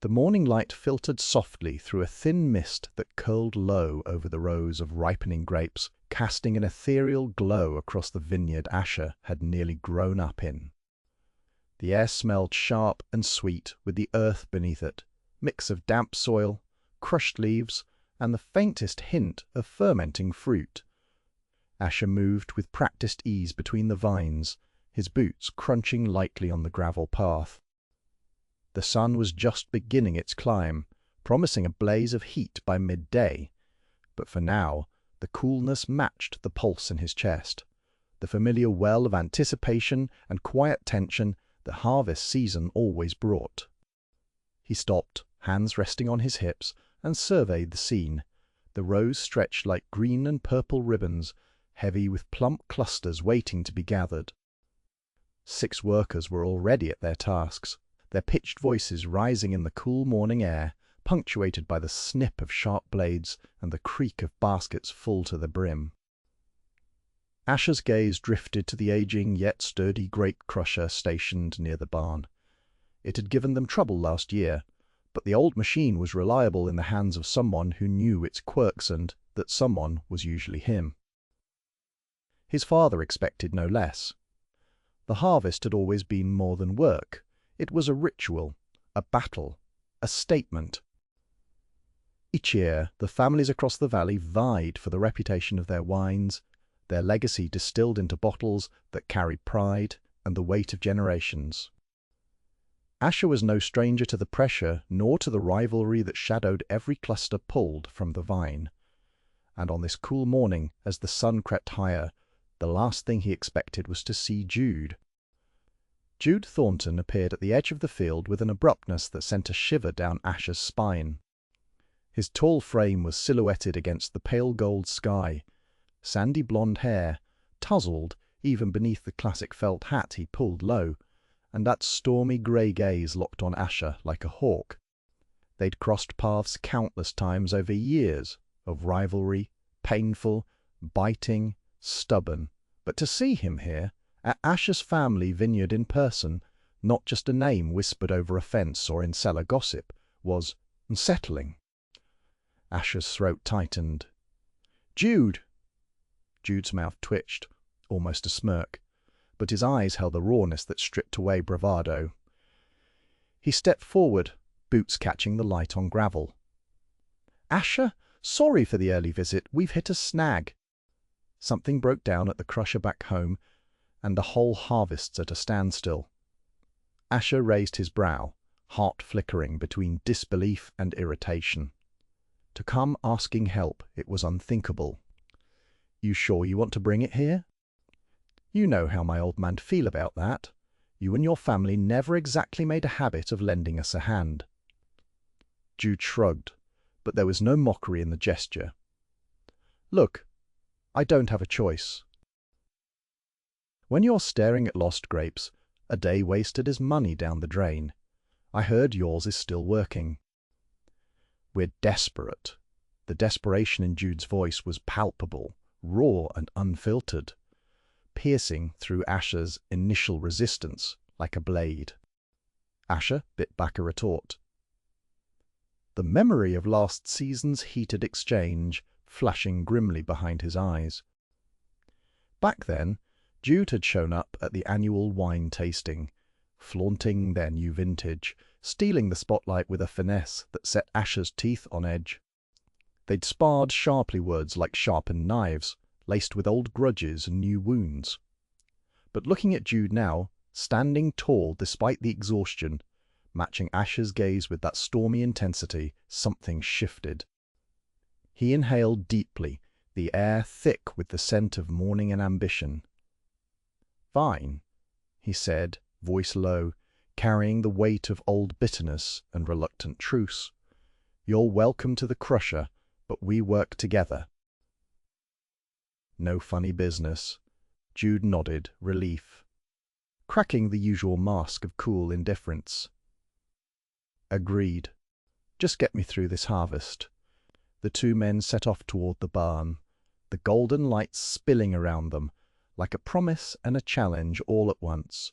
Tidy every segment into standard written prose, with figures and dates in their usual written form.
The morning light filtered softly through a thin mist that curled low over the rows of ripening grapes, casting an ethereal glow across the vineyard Asher had nearly grown up in. The air smelled sharp and sweet with the earth beneath it, mix of damp soil, crushed leaves, and the faintest hint of fermenting fruit. Asher moved with practiced ease between the vines, his boots crunching lightly on the gravel path. The sun was just beginning its climb, promising a blaze of heat by midday, but for now the coolness matched the pulse in his chest, the familiar well of anticipation and quiet tension the harvest season always brought. He stopped, hands resting on his hips, and surveyed the scene. The rows stretched like green and purple ribbons, heavy with plump clusters waiting to be gathered. 6 workers were already at their tasks, their pitched voices rising in the cool morning air, punctuated by the snip of sharp blades and the creak of baskets full to the brim. Asher's gaze drifted to the aging yet sturdy grape crusher stationed near the barn. It had given them trouble last year, but the old machine was reliable in the hands of someone who knew its quirks, and that someone was usually him. His father expected no less. The harvest had always been more than work. It was a ritual, a battle, a statement. Each year, the families across the valley vied for the reputation of their wines, their legacy distilled into bottles that carried pride and the weight of generations. Asher was no stranger to the pressure nor to the rivalry that shadowed every cluster pulled from the vine. And on this cool morning, as the sun crept higher, the last thing he expected was to see Jude. Jude Thornton appeared at the edge of the field with an abruptness that sent a shiver down Asher's spine. His tall frame was silhouetted against the pale gold sky, sandy blonde hair, tousled even beneath the classic felt hat he pulled low, and that stormy grey gaze locked on Asher like a hawk. They'd crossed paths countless times over years of rivalry, painful, biting, stubborn, but to see him here, at Asher's family vineyard in person, not just a name whispered over a fence or in cellar gossip, was unsettling. Asher's throat tightened. "Jude!" Jude's mouth twitched, almost a smirk, but his eyes held the rawness that stripped away bravado. He stepped forward, boots catching the light on gravel. "Asher, sorry for the early visit. We've hit a snag." Something broke down at the crusher back home, and the whole harvest's at a standstill. Asher raised his brow, heart flickering between disbelief and irritation. To come asking help, it was unthinkable. "You sure you want to bring it here?" "You know how my old man'd feel about that. You and your family never exactly made a habit of lending us a hand." Jude shrugged, but there was no mockery in the gesture. "Look, I don't have a choice. When you're staring at lost grapes, a day wasted is money down the drain. I heard yours is still working. We're desperate." The desperation in Jude's voice was palpable, raw and unfiltered, piercing through Asher's initial resistance like a blade. Asher bit back a retort. The memory of last season's heated exchange flashing grimly behind his eyes. Back then, Jude had shown up at the annual wine tasting, flaunting their new vintage, stealing the spotlight with a finesse that set Asher's teeth on edge. They'd sparred sharply words like sharpened knives, laced with old grudges and new wounds. But looking at Jude now, standing tall despite the exhaustion, matching Asher's gaze with that stormy intensity, something shifted. He inhaled deeply, the air thick with the scent of morning and ambition. "Fine," he said, voice low, carrying the weight of old bitterness and reluctant truce. "You're welcome to the crusher, but we work together." "No funny business." Jude nodded, relief, cracking the usual mask of cool indifference. "Agreed. Just get me through this harvest." The 2 men set off toward the barn, the golden lights spilling around them, like a promise and a challenge all at once.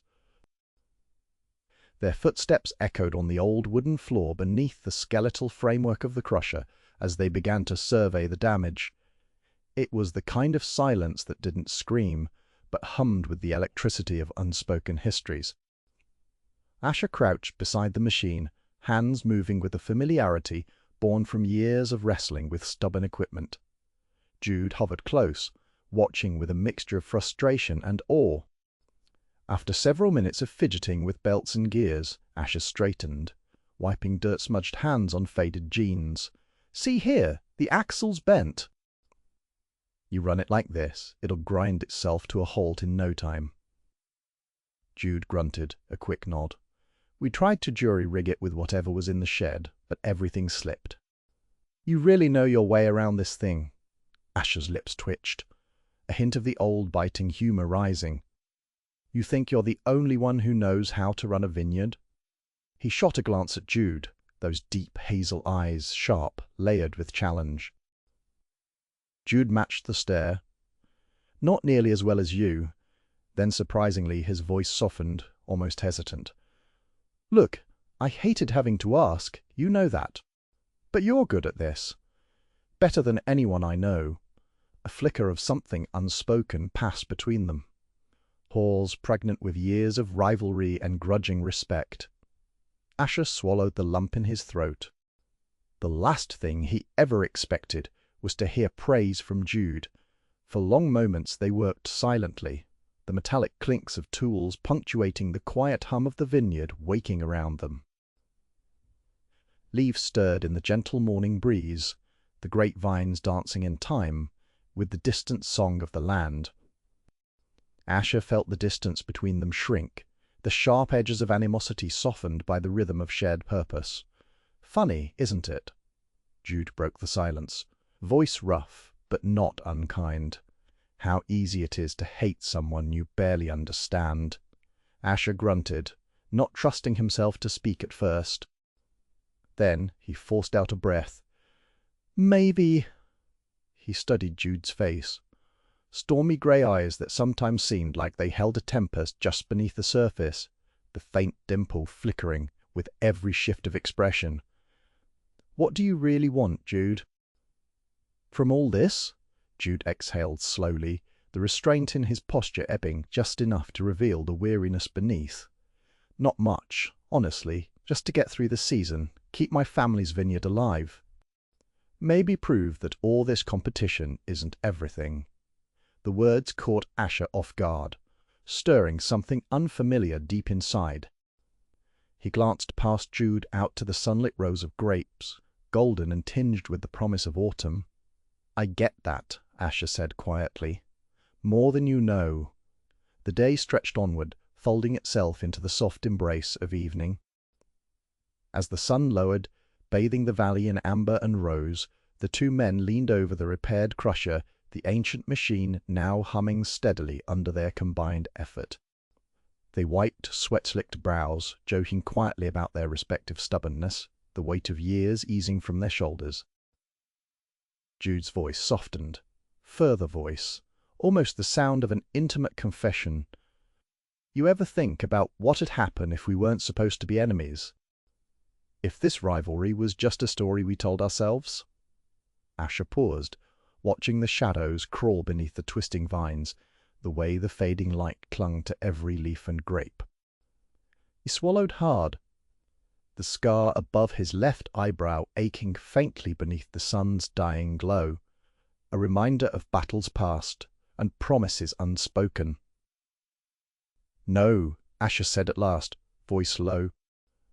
Their footsteps echoed on the old wooden floor beneath the skeletal framework of the crusher as they began to survey the damage. It was the kind of silence that didn't scream, but hummed with the electricity of unspoken histories. Asher crouched beside the machine, hands moving with a familiarity born from years of wrestling with stubborn equipment. Jude hovered close, watching with a mixture of frustration and awe. After several minutes of fidgeting with belts and gears, Asher straightened, wiping dirt-smudged hands on faded jeans. "See here, the axle's bent." "You run it like this, it'll grind itself to a halt in no time." Jude grunted, a quick nod. "We tried to jury-rig it with whatever was in the shed, but everything slipped." "You really know your way around this thing." Asher's lips twitched, a hint of the old biting humor rising. "You think you're the only one who knows how to run a vineyard?" He shot a glance at Jude, those deep hazel eyes, sharp, layered with challenge. Jude matched the stare. "Not nearly as well as you." Then, surprisingly, his voice softened, almost hesitant. "Look, I hated having to ask, you know that. But you're good at this. Better than anyone I know." A flicker of something unspoken passed between them. Pause pregnant with years of rivalry and grudging respect. Asher swallowed the lump in his throat. The last thing he ever expected was to hear praise from Jude. For long moments they worked silently, the metallic clinks of tools punctuating the quiet hum of the vineyard waking around them. Leaves stirred in the gentle morning breeze, the grapevines dancing in time with the distant song of the land. Asher felt the distance between them shrink, the sharp edges of animosity softened by the rhythm of shared purpose. "Funny, isn't it?" Jude broke the silence, voice rough, but not unkind. "How easy it is to hate someone you barely understand." Asher grunted, not trusting himself to speak at first. Then he forced out a breath. "Maybe." He studied Jude's face. Stormy grey eyes that sometimes seemed like they held a tempest just beneath the surface, the faint dimple flickering with every shift of expression. "What do you really want, Jude?" "From all this?" Jude exhaled slowly, the restraint in his posture ebbing just enough to reveal the weariness beneath. "Not much, honestly, just to get through the season, keep my family's vineyard alive. Maybe prove that all this competition isn't everything." The words caught Asher off guard, stirring something unfamiliar deep inside. He glanced past Jude out to the sunlit rows of grapes, golden and tinged with the promise of autumn. "I get that," Asher said quietly. "More than you know." The day stretched onward, folding itself into the soft embrace of evening. As the sun lowered, bathing the valley in amber and rose, the two men leaned over the repaired crusher, the ancient machine now humming steadily under their combined effort. They wiped sweat-slicked brows, joking quietly about their respective stubbornness, the weight of years easing from their shoulders. Jude's voice softened. Further voice, almost the sound of an intimate confession. "You ever think about what'd happen if we weren't supposed to be enemies? If this rivalry was just a story we told ourselves?" Asher paused, watching the shadows crawl beneath the twisting vines, the way the fading light clung to every leaf and grape. He swallowed hard, the scar above his left eyebrow aching faintly beneath the sun's dying glow, a reminder of battles past and promises unspoken. "No," Asher said at last, voice low,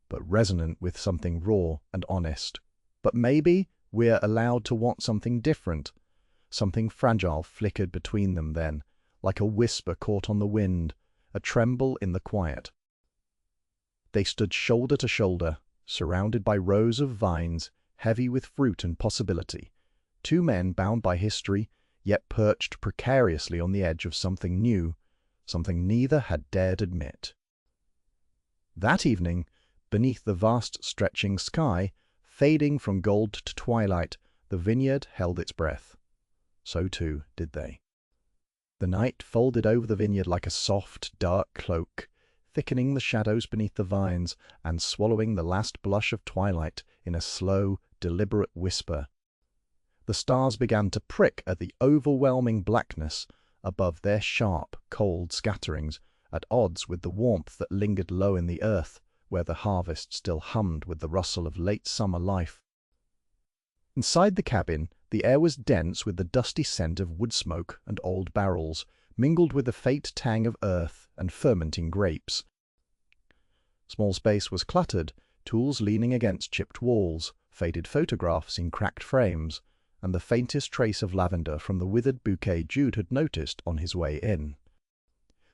but resonant with something raw and honest. "But maybe we're allowed to want something different." Something fragile flickered between them then, like a whisper caught on the wind, a tremble in the quiet. They stood shoulder to shoulder, surrounded by rows of vines, heavy with fruit and possibility. Two men bound by history, yet perched precariously on the edge of something new, something neither had dared admit. That evening, beneath the vast stretching sky, fading from gold to twilight, the vineyard held its breath. So too did they. The night folded over the vineyard like a soft, dark cloak, thickening the shadows beneath the vines and swallowing the last blush of twilight in a slow, deliberate whisper. The stars began to prick at the overwhelming blackness above their sharp, cold scatterings, at odds with the warmth that lingered low in the earth, where the harvest still hummed with the rustle of late summer life. Inside the cabin, the air was dense with the dusty scent of wood smoke and old barrels, mingled with the faint tang of earth and fermenting grapes. Small space was cluttered, tools leaning against chipped walls, faded photographs in cracked frames, and the faintest trace of lavender from the withered bouquet Jude had noticed on his way in.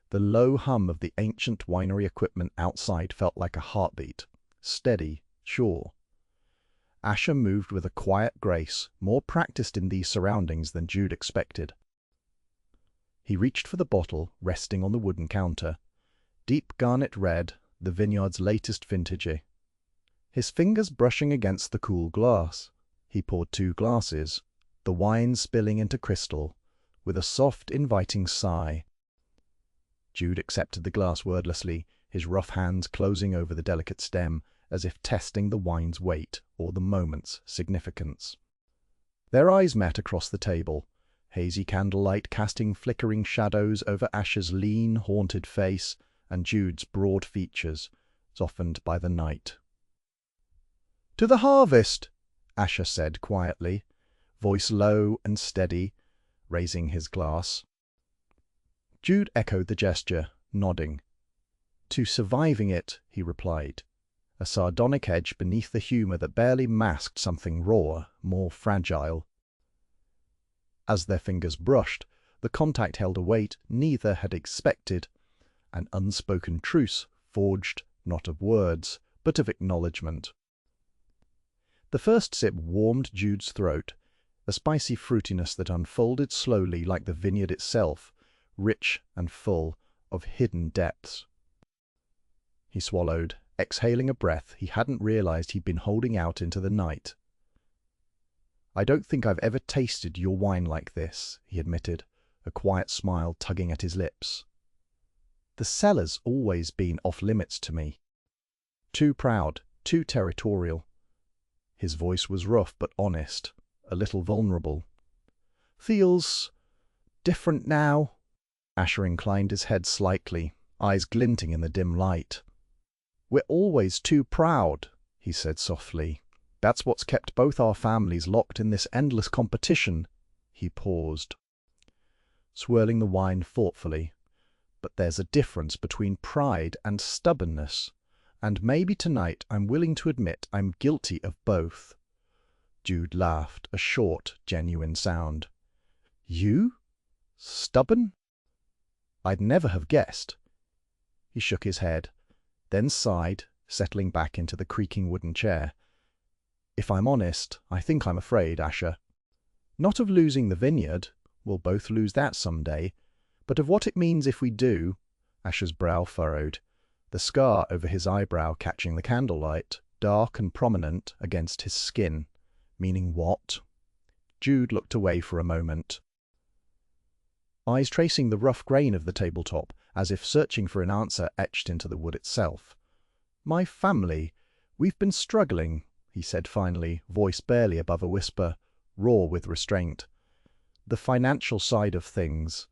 The low hum of the ancient winery equipment outside felt like a heartbeat, steady, sure. Asher moved with a quiet grace, more practiced in these surroundings than Jude expected. He reached for the bottle, resting on the wooden counter. Deep garnet red, the Vineyard's latest vintage. His fingers brushing against the cool glass. He poured 2 glasses, the wine spilling into crystal, with a soft, inviting sigh. Jude accepted the glass wordlessly, his rough hands closing over the delicate stem, as if testing the wine's weight or the moment's significance. Their eyes met across the table, hazy candlelight casting flickering shadows over Asher's lean, haunted face and Jude's broad features, softened by the night. "To the harvest!" Asher said quietly, voice low and steady, raising his glass. Jude echoed the gesture, nodding. "To surviving it," he replied, a sardonic edge beneath the humor that barely masked something raw, more fragile. As their fingers brushed, the contact held a weight neither had expected, an unspoken truce forged not of words, but of acknowledgment. The first sip warmed Jude's throat, a spicy fruitiness that unfolded slowly like the vineyard itself, rich and full of hidden depths. He swallowed, exhaling a breath he hadn't realized he'd been holding out into the night. "I don't think I've ever tasted your wine like this," he admitted, a quiet smile tugging at his lips. "The cellar's always been off-limits to me. Too proud, too territorial." His voice was rough but honest, a little vulnerable. "Feels different now." Asher inclined his head slightly, eyes glinting in the dim light. "We're always too proud," he said softly. "That's what's kept both our families locked in this endless competition." He paused, swirling the wine thoughtfully. "But there's a difference between pride and stubbornness. And maybe tonight I'm willing to admit I'm guilty of both." Jude laughed, a short, genuine sound. "You? Stubborn? I'd never have guessed." He shook his head, then sighed, settling back into the creaking wooden chair. "If I'm honest, I think I'm afraid, Asher. Not of losing the vineyard, we'll both lose that someday, but of what it means if we do." Asher's brow furrowed, the scar over his eyebrow catching the candlelight, dark and prominent against his skin. "Meaning what?" Jude looked away for a moment, eyes tracing the rough grain of the tabletop, as if searching for an answer etched into the wood itself. "My family, we've been struggling," he said finally, voice barely above a whisper, raw with restraint. "The financial side of things.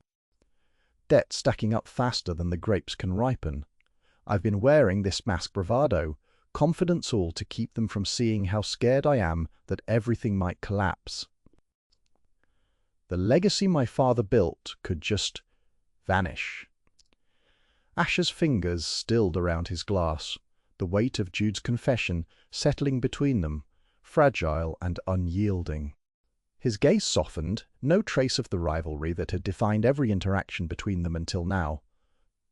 Debt stacking up faster than the grapes can ripen. I've been wearing this mask bravado, confidence all to keep them from seeing how scared I am that everything might collapse. The legacy my father built could just vanish." Asher's fingers stilled around his glass, the weight of Jude's confession settling between them, fragile and unyielding. His gaze softened, no trace of the rivalry that had defined every interaction between them until now.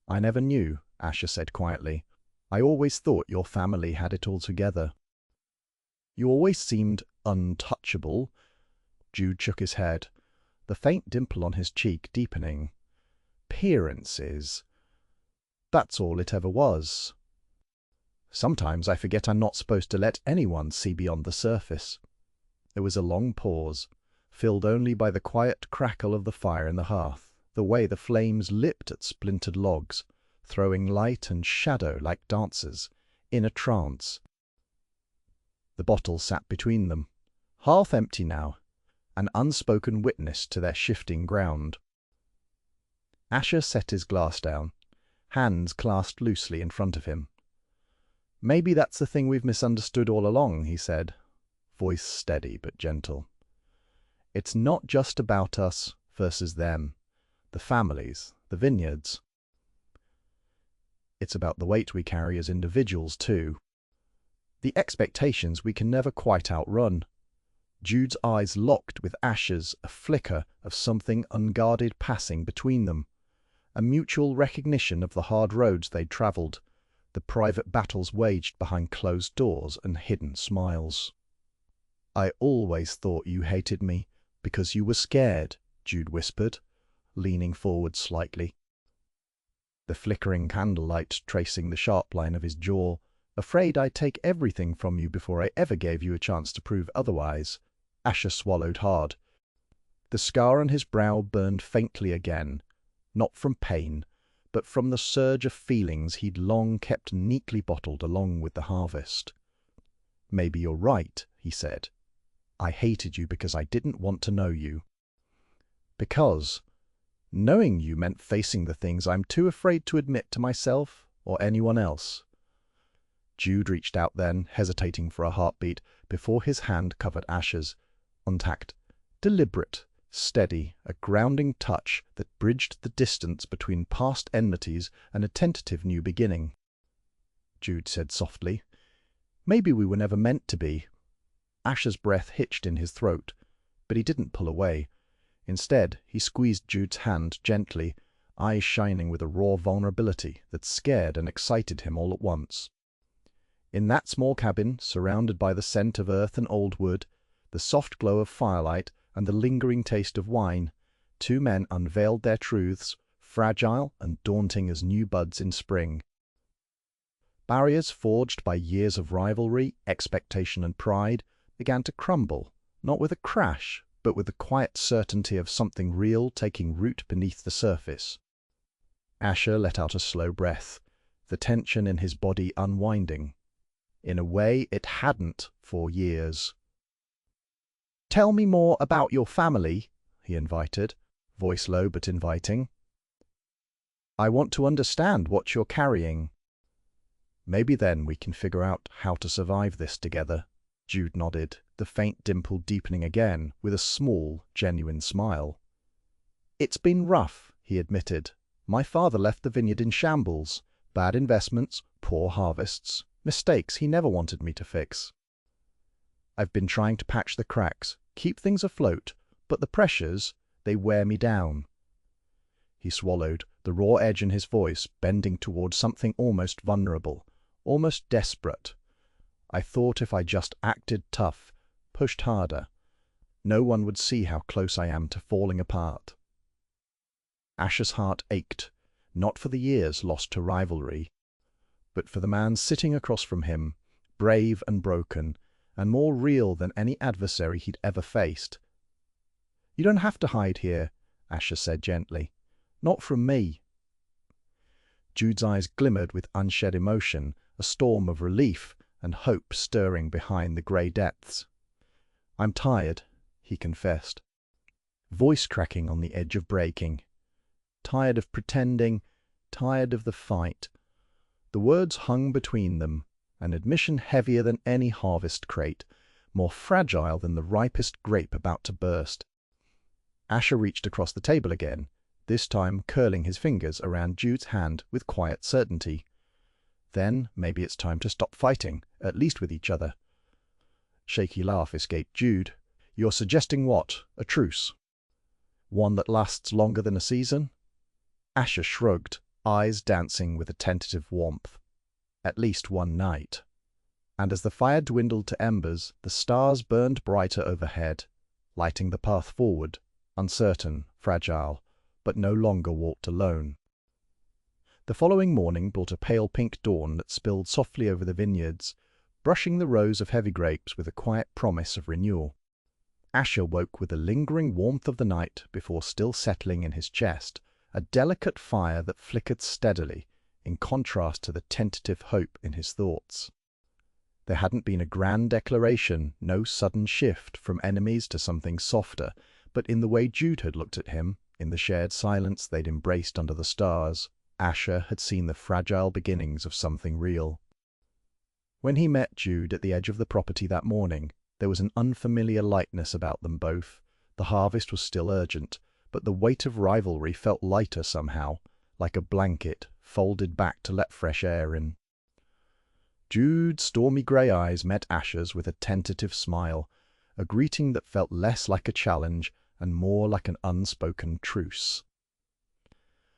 "I never knew," Asher said quietly. "I always thought your family had it all together." "You always seemed untouchable." Jude shook his head, the faint dimple on his cheek deepening. "Appearances. That's all it ever was. Sometimes I forget I'm not supposed to let anyone see beyond the surface." There was a long pause, filled only by the quiet crackle of the fire in the hearth, the way the flames lipped at splintered logs, throwing light and shadow like dancers, in a trance. The bottle sat between them, half empty now, an unspoken witness to their shifting ground. Asher set his glass down, hands clasped loosely in front of him. "Maybe that's the thing we've misunderstood all along," he said, voice steady but gentle. "It's not just about us versus them, the families, the vineyards. It's about the weight we carry as individuals, too. The expectations we can never quite outrun." Jude's eyes locked with Asher's, a flicker of something unguarded passing between them, a mutual recognition of the hard roads they'd travelled, the private battles waged behind closed doors and hidden smiles. "I always thought you hated me because you were scared," Jude whispered, leaning forward slightly. The flickering candlelight tracing the sharp line of his jaw, "Afraid I'd take everything from you before I ever gave you a chance to prove otherwise." Asher swallowed hard. The scar on his brow burned faintly again, not from pain, but from the surge of feelings he'd long kept neatly bottled along with the harvest. "Maybe you're right," he said. "I hated you because I didn't want to know you. Because knowing you meant facing the things I'm too afraid to admit to myself or anyone else." Jude reached out then, hesitating for a heartbeat, before his hand covered Asher's, untacked, deliberate, steady, a grounding touch that bridged the distance between past enmities and a tentative new beginning. Jude said softly, "Maybe we were never meant to be." Asher's breath hitched in his throat, but he didn't pull away. Instead, he squeezed Jude's hand gently, eyes shining with a raw vulnerability that scared and excited him all at once. In that small cabin, surrounded by the scent of earth and old wood, the soft glow of firelight, and the lingering taste of wine, two men unveiled their truths, fragile and daunting as new buds in spring. Barriers forged by years of rivalry, expectation and pride began to crumble, not with a crash, but with the quiet certainty of something real taking root beneath the surface. Asher let out a slow breath, the tension in his body unwinding. In a way it hadn't for years. "Tell me more about your family," he invited, voice low but inviting. "I want to understand what you're carrying." "Maybe then we can figure out how to survive this together." Jude nodded, the faint dimple deepening again with a small, genuine smile. "It's been rough," he admitted. "My father left the vineyard in shambles. Bad investments, poor harvests, mistakes he never wanted me to fix. I've been trying to patch the cracks, keep things afloat, but the pressures, they wear me down." He swallowed, the raw edge in his voice bending toward something almost vulnerable, almost desperate. "I thought if I just acted tough, pushed harder, no one would see how close I am to falling apart." Asher's heart ached, not for the years lost to rivalry, but for the man sitting across from him, brave and broken, and more real than any adversary he'd ever faced. "You don't have to hide here," Asher said gently. "Not from me." Jude's eyes glimmered with unshed emotion, a storm of relief and hope stirring behind the grey depths. "I'm tired," he confessed, voice cracking on the edge of breaking. "Tired of pretending, tired of the fight." The words hung between them, an admission heavier than any harvest crate, more fragile than the ripest grape about to burst. Asher reached across the table again, this time curling his fingers around Jude's hand with quiet certainty. "Then maybe it's time to stop fighting, at least with each other." Shaky laugh escaped Jude. "You're suggesting what? A truce? One that lasts longer than a season?" Asher shrugged, eyes dancing with a tentative warmth. "At least one night." And as the fire dwindled to embers, the stars burned brighter overhead, lighting the path forward, uncertain, fragile, but no longer walked alone. The following morning brought a pale pink dawn that spilled softly over the vineyards, brushing the rows of heavy grapes with a quiet promise of renewal. Asher woke with the lingering warmth of the night before still settling in his chest, a delicate fire that flickered steadily, in contrast to the tentative hope in his thoughts. There hadn't been a grand declaration, no sudden shift from enemies to something softer, but in the way Jude had looked at him, in the shared silence they'd embraced under the stars, Asher had seen the fragile beginnings of something real. When he met Jude at the edge of the property that morning, there was an unfamiliar lightness about them both. The harvest was still urgent, but the weight of rivalry felt lighter somehow, like a blanket folded back to let fresh air in. Jude's stormy grey eyes met Asher's with a tentative smile, a greeting that felt less like a challenge and more like an unspoken truce.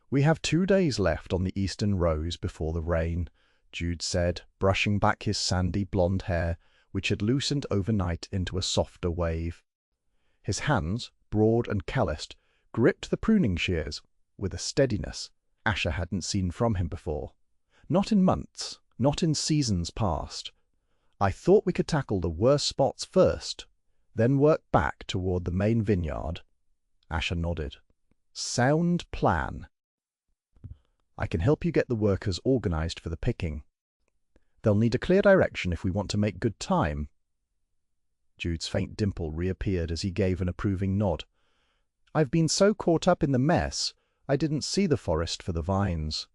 "We have 2 days left on the eastern rose before the rain," Jude said, brushing back his sandy blonde hair, which had loosened overnight into a softer wave. His hands, broad and calloused, gripped the pruning shears with a steadiness Asher hadn't seen from him before. Not in months, not in seasons past. "I thought we could tackle the worst spots first, then work back toward the main vineyard." Asher nodded. "Sound plan. I can help you get the workers organized for the picking. They'll need a clear direction if we want to make good time." Jude's faint dimple reappeared as he gave an approving nod. "I've been so caught up in the mess, I didn't see the forest for the vines.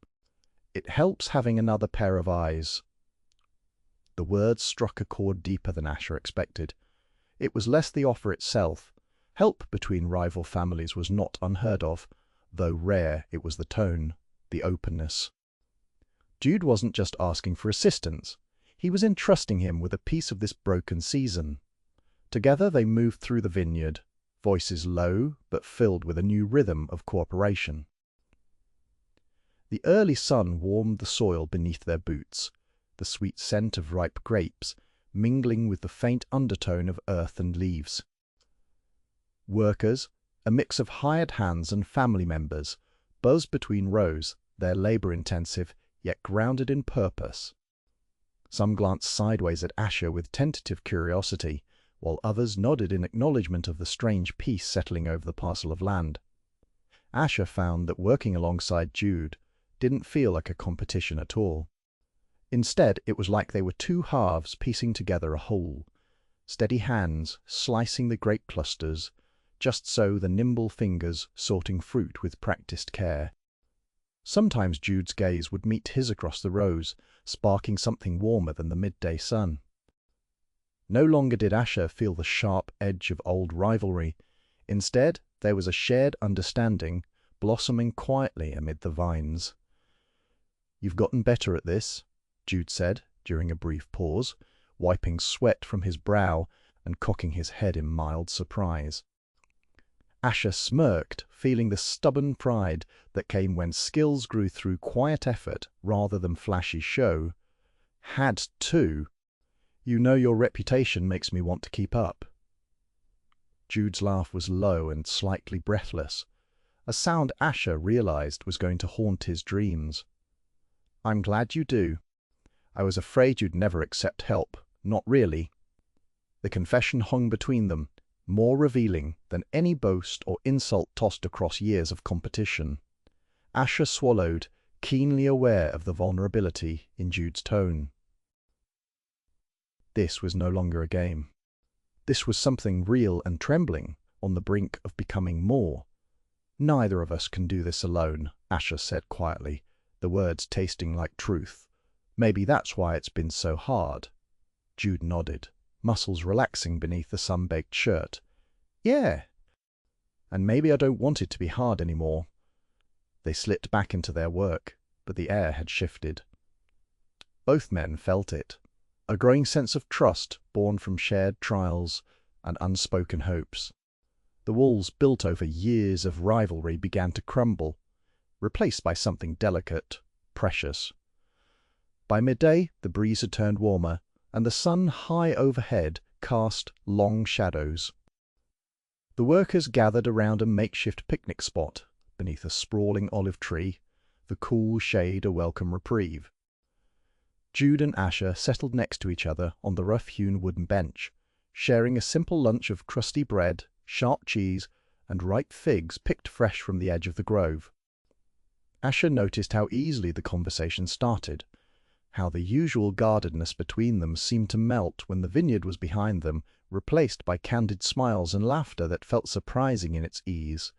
It helps having another pair of eyes." The words struck a chord deeper than Asher expected. It was less the offer itself. Help between rival families was not unheard of, though rare it was the tone, the openness. Jude wasn't just asking for assistance. He was entrusting him with a piece of this broken season. Together they moved through the vineyard, voices low but filled with a new rhythm of cooperation. The early sun warmed the soil beneath their boots, the sweet scent of ripe grapes mingling with the faint undertone of earth and leaves. Workers, a mix of hired hands and family members, buzzed between rows, their labor-intensive, yet grounded in purpose. Some glanced sideways at Asher with tentative curiosity, while others nodded in acknowledgement of the strange peace settling over the parcel of land. Asher found that working alongside Jude didn't feel like a competition at all. Instead, it was like they were two halves piecing together a whole, steady hands slicing the grape clusters, just so the nimble fingers sorting fruit with practiced care. Sometimes Jude's gaze would meet his across the rows, sparking something warmer than the midday sun. No longer did Asher feel the sharp edge of old rivalry. Instead, there was a shared understanding blossoming quietly amid the vines. "You've gotten better at this," Jude said during a brief pause, wiping sweat from his brow and cocking his head in mild surprise. Asher smirked, feeling the stubborn pride that came when skills grew through quiet effort rather than flashy show. "Had to. You know your reputation makes me want to keep up." Jude's laugh was low and slightly breathless, a sound Asher realized was going to haunt his dreams. "I'm glad you do. I was afraid you'd never accept help. Not really." The confession hung between them, more revealing than any boast or insult tossed across years of competition. Asher swallowed, keenly aware of the vulnerability in Jude's tone. This was no longer a game. This was something real and trembling, on the brink of becoming more. "Neither of us can do this alone," Asher said quietly, the words tasting like truth. "Maybe that's why it's been so hard." Jude nodded, muscles relaxing beneath the sun-baked shirt. "Yeah. And maybe I don't want it to be hard anymore." They slipped back into their work, but the air had shifted. Both men felt it, a growing sense of trust born from shared trials and unspoken hopes. The walls built over years of rivalry began to crumble, replaced by something delicate, precious. By midday, the breeze had turned warmer, and the sun high overhead cast long shadows. The workers gathered around a makeshift picnic spot beneath a sprawling olive tree, the cool shade a welcome reprieve. Jude and Asher settled next to each other on the rough-hewn wooden bench, sharing a simple lunch of crusty bread, sharp cheese, and ripe figs picked fresh from the edge of the grove. Asher noticed how easily the conversation started, how the usual guardedness between them seemed to melt when the vineyard was behind them, replaced by candid smiles and laughter that felt surprising in its ease.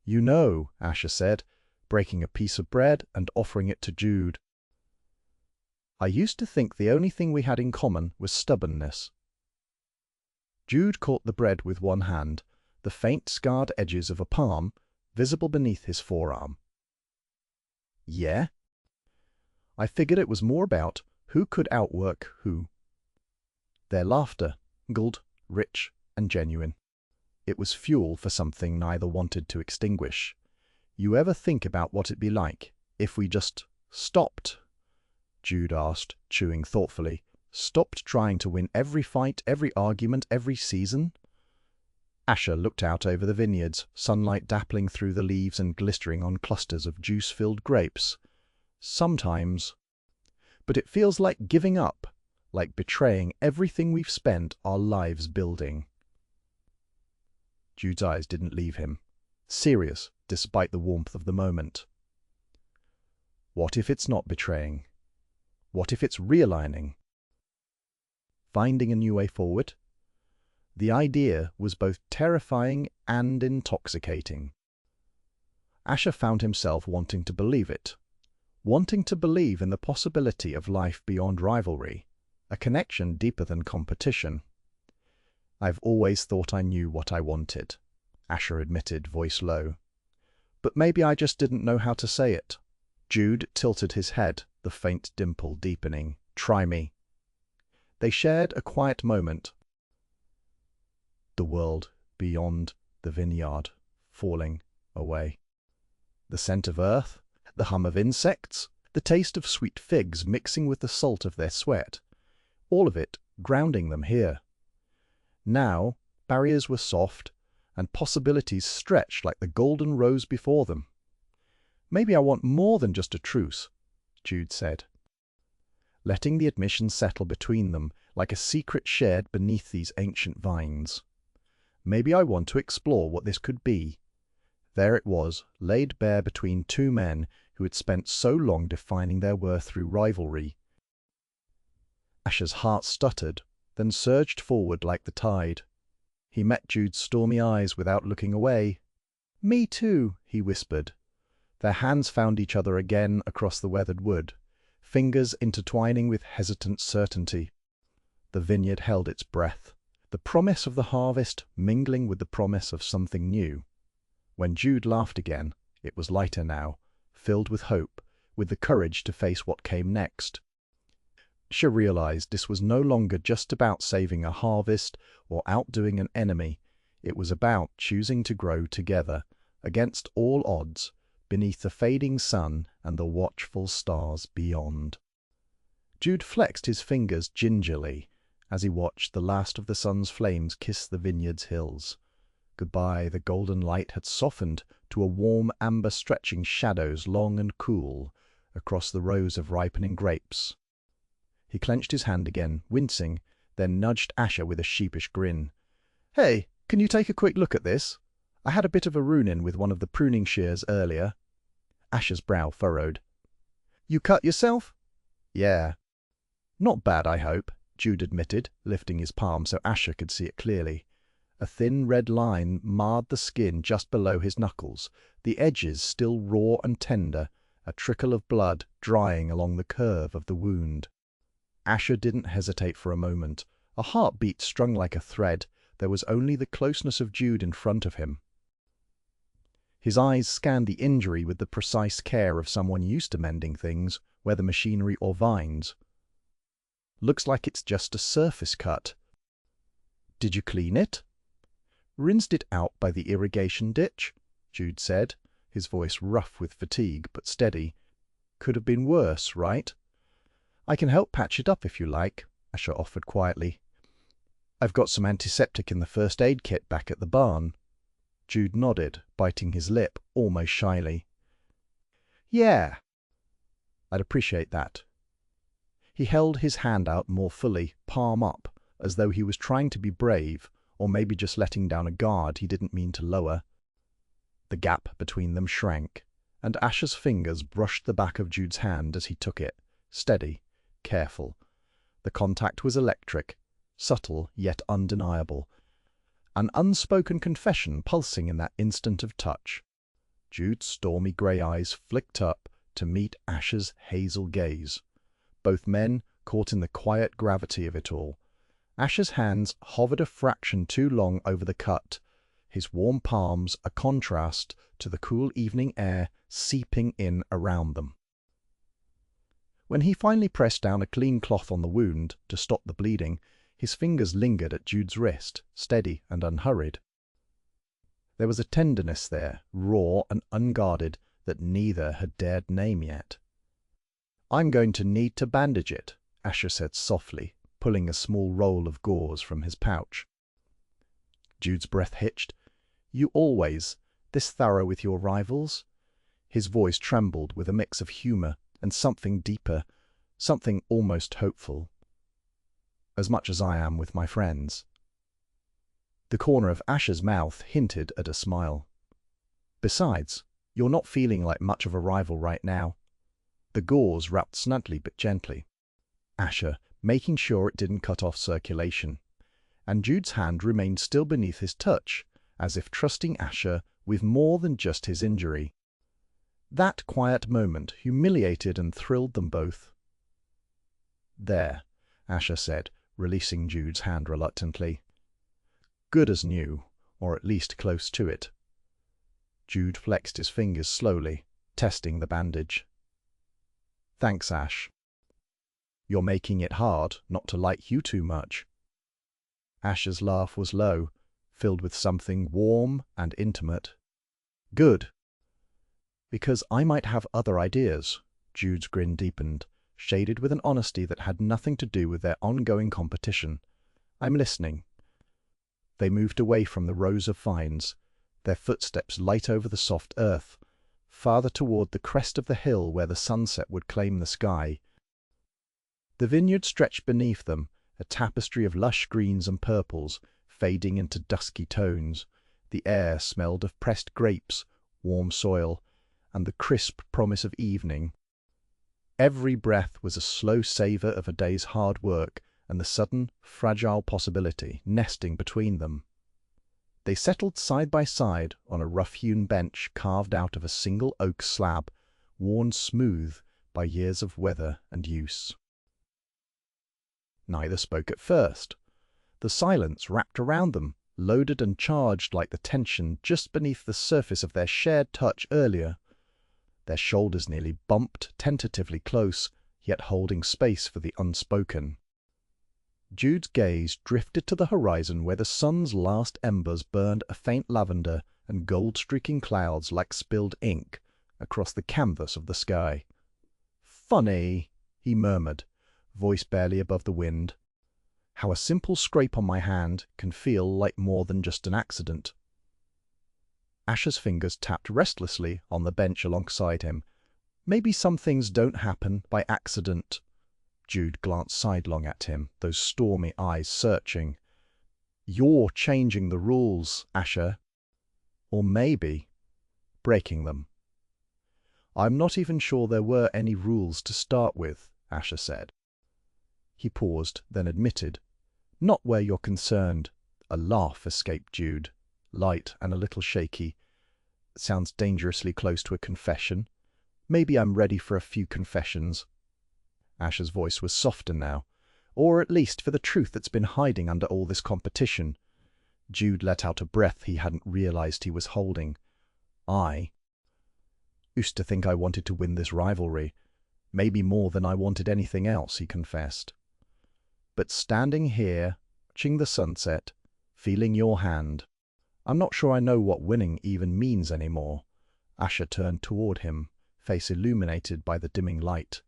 "You know," Asher said, breaking a piece of bread and offering it to Jude. "I used to think the only thing we had in common was stubbornness." Jude caught the bread with one hand, the faint scarred edges of a palm visible beneath his forearm. "Yeah?" "I figured it was more about who could outwork who." Their laughter, guled, rich, and genuine. It was fuel for something neither wanted to extinguish. "You ever think about what it'd be like if we just stopped?" Jude asked, chewing thoughtfully. "Stopped trying to win every fight, every argument, every season?" Asher looked out over the vineyards, sunlight dappling through the leaves and glistering on clusters of juice-filled grapes. "Sometimes. But it feels like giving up, like betraying everything we've spent our lives building." Jude's eyes didn't leave him, serious despite the warmth of the moment. "What if it's not betraying? What if it's realigning? Finding a new way forward?" The idea was both terrifying and intoxicating. Asher found himself wanting to believe it, wanting to believe in the possibility of life beyond rivalry, a connection deeper than competition. "I've always thought I knew what I wanted," Asher admitted, voice low. "But maybe I just didn't know how to say it." Jude tilted his head, the faint dimple deepening. "Try me." They shared a quiet moment. The world beyond the vineyard, falling away. The scent of earth, the hum of insects, the taste of sweet figs mixing with the salt of their sweat, all of it grounding them here. Now, barriers were soft, and possibilities stretched like the golden rose before them. "Maybe I want more than just a truce," Jude said, letting the admission settle between them like a secret shared beneath these ancient vines. "Maybe I want to explore what this could be." There it was, laid bare between two men who had spent so long defining their worth through rivalry. Asher's heart stuttered, then surged forward like the tide. He met Jude's stormy eyes without looking away. "Me too," he whispered. Their hands found each other again across the weathered wood, fingers intertwining with hesitant certainty. The vineyard held its breath, the promise of the harvest mingling with the promise of something new. When Jude laughed again, it was lighter now, filled with hope, with the courage to face what came next. She realized this was no longer just about saving a harvest or outdoing an enemy. It was about choosing to grow together, against all odds, beneath the fading sun and the watchful stars beyond. Jude flexed his fingers gingerly as he watched the last of the sun's flames kiss the vineyard's hills. Goodbye, the golden light had softened to a warm amber stretching shadows long and cool across the rows of ripening grapes. He clenched his hand again, wincing, then nudged Asher with a sheepish grin. "Hey, can you take a quick look at this? I had a bit of a run-in with one of the pruning shears earlier." Asher's brow furrowed. "You cut yourself?" "Yeah." "Not bad, I hope," Jude admitted, lifting his palm so Asher could see it clearly. A thin red line marred the skin just below his knuckles, the edges still raw and tender, a trickle of blood drying along the curve of the wound. Asher didn't hesitate for a moment. A heartbeat strung like a thread, there was only the closeness of Jude in front of him. His eyes scanned the injury with the precise care of someone used to mending things, whether machinery or vines. "Looks like it's just a surface cut." "Did you clean it?" "Rinsed it out by the irrigation ditch," Jude said, his voice rough with fatigue but steady. "Could have been worse, right?" "I can help patch it up if you like," Asher offered quietly. "I've got some antiseptic in the first aid kit back at the barn." Jude nodded, biting his lip almost shyly. "Yeah, I'd appreciate that." He held his hand out more fully, palm up, as though he was trying to be brave, or maybe just letting down a guard he didn't mean to lower. The gap between them shrank, and Asher's fingers brushed the back of Jude's hand as he took it, steady, careful. The contact was electric, subtle yet undeniable, an unspoken confession pulsing in that instant of touch. Jude's stormy grey eyes flicked up to meet Asher's hazel gaze. Both men caught in the quiet gravity of it all. Asher's hands hovered a fraction too long over the cut, his warm palms a contrast to the cool evening air seeping in around them. When he finally pressed down a clean cloth on the wound to stop the bleeding, his fingers lingered at Jude's wrist, steady and unhurried. There was a tenderness there, raw and unguarded, that neither had dared name yet. "I'm going to need to bandage it," Asher said softly, pulling a small roll of gauze from his pouch. Jude's breath hitched. "You always this thorough with your rivals?" His voice trembled with a mix of humor and something deeper, something almost hopeful. "As much as I am with my friends." The corner of Asher's mouth hinted at a smile. "Besides, you're not feeling like much of a rival right now." The gauze wrapped snugly but gently, Asher making sure it didn't cut off circulation, and Jude's hand remained still beneath his touch, as if trusting Asher with more than just his injury. That quiet moment humiliated and thrilled them both. "There," Asher said, releasing Jude's hand reluctantly. "Good as new, or at least close to it." Jude flexed his fingers slowly, testing the bandage. "Thanks, Ash. You're making it hard not to like you too much." Asher's laugh was low, filled with something warm and intimate. "Good. Because I might have other ideas." Jude's grin deepened, shaded with an honesty that had nothing to do with their ongoing competition. "I'm listening." They moved away from the rows of vines, their footsteps light over the soft earth, farther toward the crest of the hill where the sunset would claim the sky. The vineyard stretched beneath them, a tapestry of lush greens and purples, fading into dusky tones. The air smelled of pressed grapes, warm soil, and the crisp promise of evening. Every breath was a slow savor of a day's hard work and the sudden, fragile possibility nesting between them. They settled side by side on a rough-hewn bench carved out of a single oak slab, worn smooth by years of weather and use. Neither spoke at first. The silence wrapped around them, loaded and charged like the tension just beneath the surface of their shared touch earlier. Their shoulders nearly bumped tentatively close, yet holding space for the unspoken. Jude's gaze drifted to the horizon where the sun's last embers burned a faint lavender and gold-streaking clouds like spilled ink across the canvas of the sky. "Funny," he murmured, voice barely above the wind. "How a simple scrape on my hand can feel like more than just an accident." Asher's fingers tapped restlessly on the bench alongside him. "Maybe some things don't happen by accident." Jude glanced sidelong at him, those stormy eyes searching. "You're changing the rules, Asher. Or maybe breaking them." "I'm not even sure there were any rules to start with," Asher said. He paused, then admitted, "Not where you're concerned." A laugh escaped Jude, light and a little shaky. "Sounds dangerously close to a confession. Maybe I'm ready for a few confessions." Asher's voice was softer now, or at least for the truth that's been hiding under all this competition. Jude let out a breath he hadn't realized he was holding. "I used to think I wanted to win this rivalry, maybe more than I wanted anything else," he confessed. "But standing here, watching the sunset, feeling your hand, I'm not sure I know what winning even means anymore." Asher turned toward him, face illuminated by the dimming light.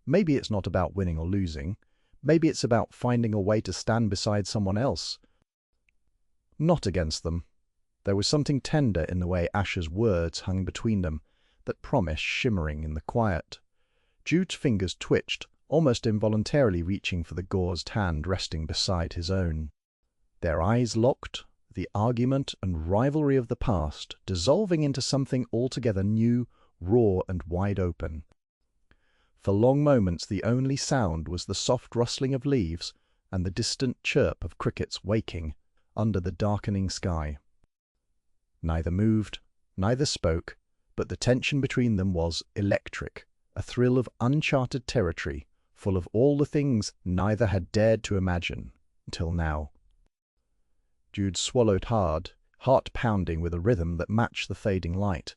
"Maybe it's not about winning or losing. Maybe it's about finding a way to stand beside someone else, not against them." There was something tender in the way Asher's words hung between them, that promise shimmering in the quiet. Jude's fingers twitched, almost involuntarily reaching for the gauzed hand resting beside his own. Their eyes locked, the argument and rivalry of the past dissolving into something altogether new, raw and wide open. For long moments the only sound was the soft rustling of leaves and the distant chirp of crickets waking under the darkening sky. Neither moved, neither spoke, but the tension between them was electric, a thrill of uncharted territory, full of all the things neither had dared to imagine, until now. Jude swallowed hard, heart pounding with a rhythm that matched the fading light.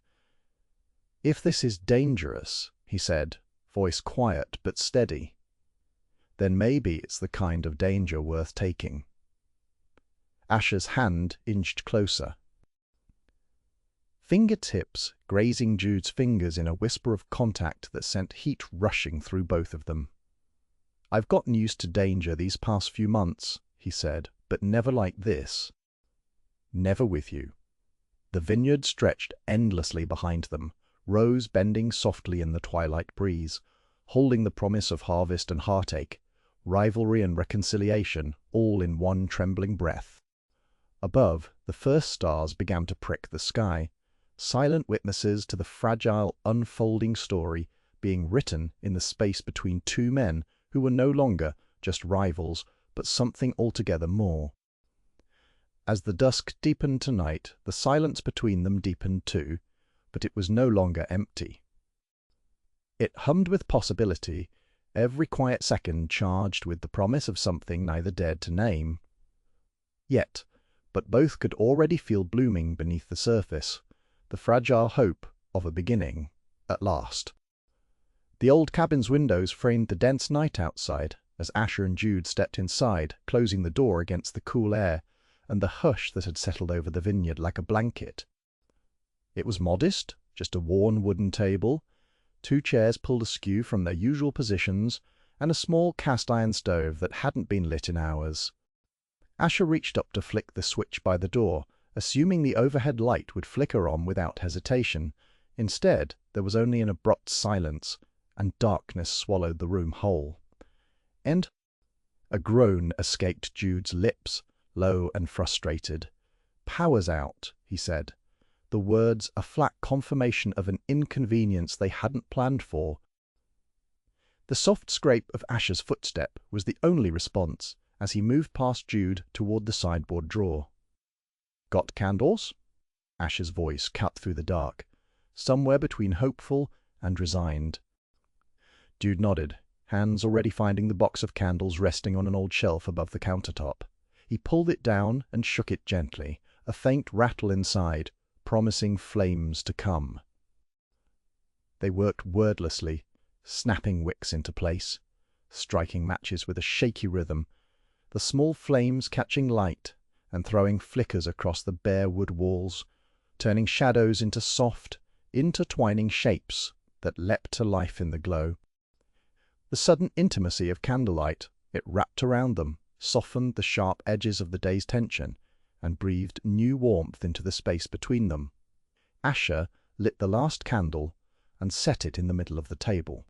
"If this is dangerous," he said, voice quiet but steady, "then maybe it's the kind of danger worth taking." Asher's hand inched closer, fingertips grazing Jude's fingers in a whisper of contact that sent heat rushing through both of them. "I've gotten used to danger these past few months," he said, "but never like this. Never with you." The vineyard stretched endlessly behind them, rows bending softly in the twilight breeze, holding the promise of harvest and heartache, rivalry and reconciliation, all in one trembling breath. Above, the first stars began to prick the sky, silent witnesses to the fragile, unfolding story being written in the space between two men who were no longer just rivals, but something altogether more. As the dusk deepened to night, the silence between them deepened too, but it was no longer empty. It hummed with possibility, every quiet second charged with the promise of something neither dared to name. Yet, but both could already feel blooming beneath the surface, the fragile hope of a beginning, at last. The old cabin's windows framed the dense night outside as Asher and Jude stepped inside, closing the door against the cool air and the hush that had settled over the vineyard like a blanket. It was modest, just a worn wooden table, 2 chairs pulled askew from their usual positions, and a small cast-iron stove that hadn't been lit in hours. Asher reached up to flick the switch by the door, assuming the overhead light would flicker on without hesitation. Instead, there was only an abrupt silence, and darkness swallowed the room whole. And a groan escaped Jude's lips, low and frustrated. "Power's out," he said, the words a flat confirmation of an inconvenience they hadn't planned for. The soft scrape of Asher's footstep was the only response as he moved past Jude toward the sideboard drawer. "Got candles?" Asher's voice cut through the dark, somewhere between hopeful and resigned. Jude nodded, hands already finding the box of candles resting on an old shelf above the countertop. He pulled it down and shook it gently, a faint rattle inside, promising flames to come. They worked wordlessly, snapping wicks into place, striking matches with a shaky rhythm, the small flames catching light and throwing flickers across the bare wood walls, turning shadows into soft, intertwining shapes that leapt to life in the glow. The sudden intimacy of candlelight, it wrapped around them, softened the sharp edges of the day's tension, and breathed new warmth into the space between them. Asher lit the last candle and set it in the middle of the table.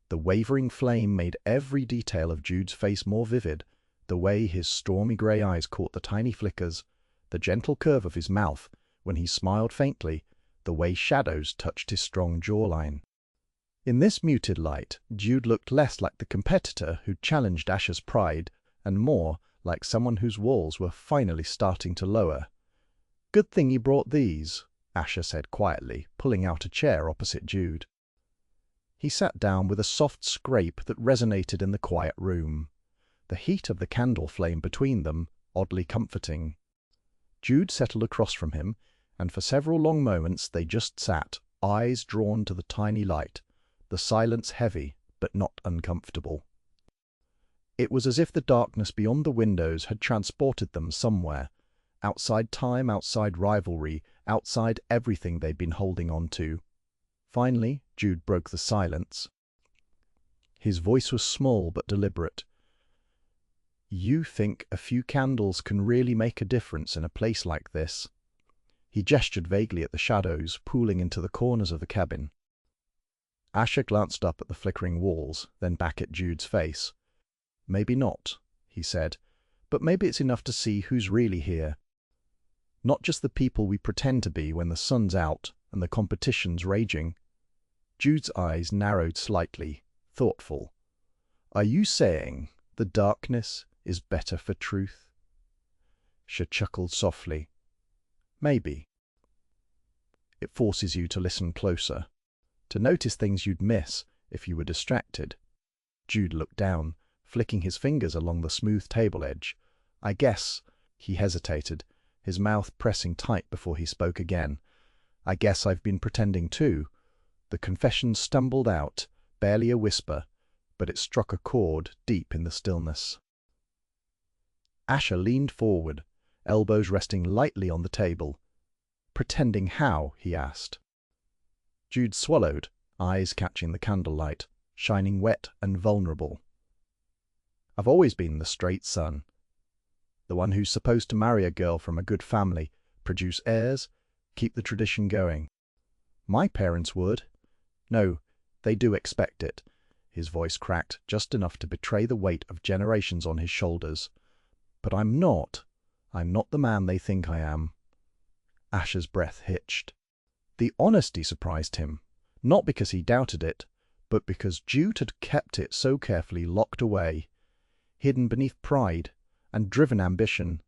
The wavering flame made every detail of Jude's face more vivid, the way his stormy grey eyes caught the tiny flickers, the gentle curve of his mouth when he smiled faintly, the way shadows touched his strong jawline. In this muted light, Jude looked less like the competitor who challenged Asher's pride and more like someone whose walls were finally starting to lower. "Good thing you brought these," Asher said quietly, pulling out a chair opposite Jude. He sat down with a soft scrape that resonated in the quiet room, the heat of the candle flame between them oddly comforting. Jude settled across from him, and for several long moments they just sat, eyes drawn to the tiny light, the silence heavy but not uncomfortable. It was as if the darkness beyond the windows had transported them somewhere, outside time, outside rivalry, outside everything they'd been holding on to. Finally, Jude broke the silence. His voice was small but deliberate. "You think a few candles can really make a difference in a place like this?" He gestured vaguely at the shadows pooling into the corners of the cabin. Asher glanced up at the flickering walls, then back at Jude's face. "Maybe not," he said, "but maybe it's enough to see who's really here. Not just the people we pretend to be when the sun's out and the competition's raging. Jude's eyes narrowed slightly, thoughtful. Are you saying the darkness is better for truth? Asher chuckled softly. Maybe. It forces you to listen closer, to notice things you'd miss if you were distracted. Jude looked down, flicking his fingers along the smooth table edge. I guess, he hesitated, his mouth pressing tight before he spoke again. I guess I've been pretending too. The confession stumbled out, barely a whisper, but it struck a chord deep in the stillness. Asher leaned forward, elbows resting lightly on the table. Pretending how? He asked. Jude swallowed, eyes catching the candlelight, shining wet and vulnerable. I've always been the straight son. The one who's supposed to marry a girl from a good family, produce heirs, keep the tradition going. My parents would. No, they do expect it. His voice cracked just enough to betray the weight of generations on his shoulders. But I'm not. I'm not the man they think I am. Asher's breath hitched. The honesty surprised him, not because he doubted it, but because Jude had kept it so carefully locked away, hidden beneath pride and driven ambition.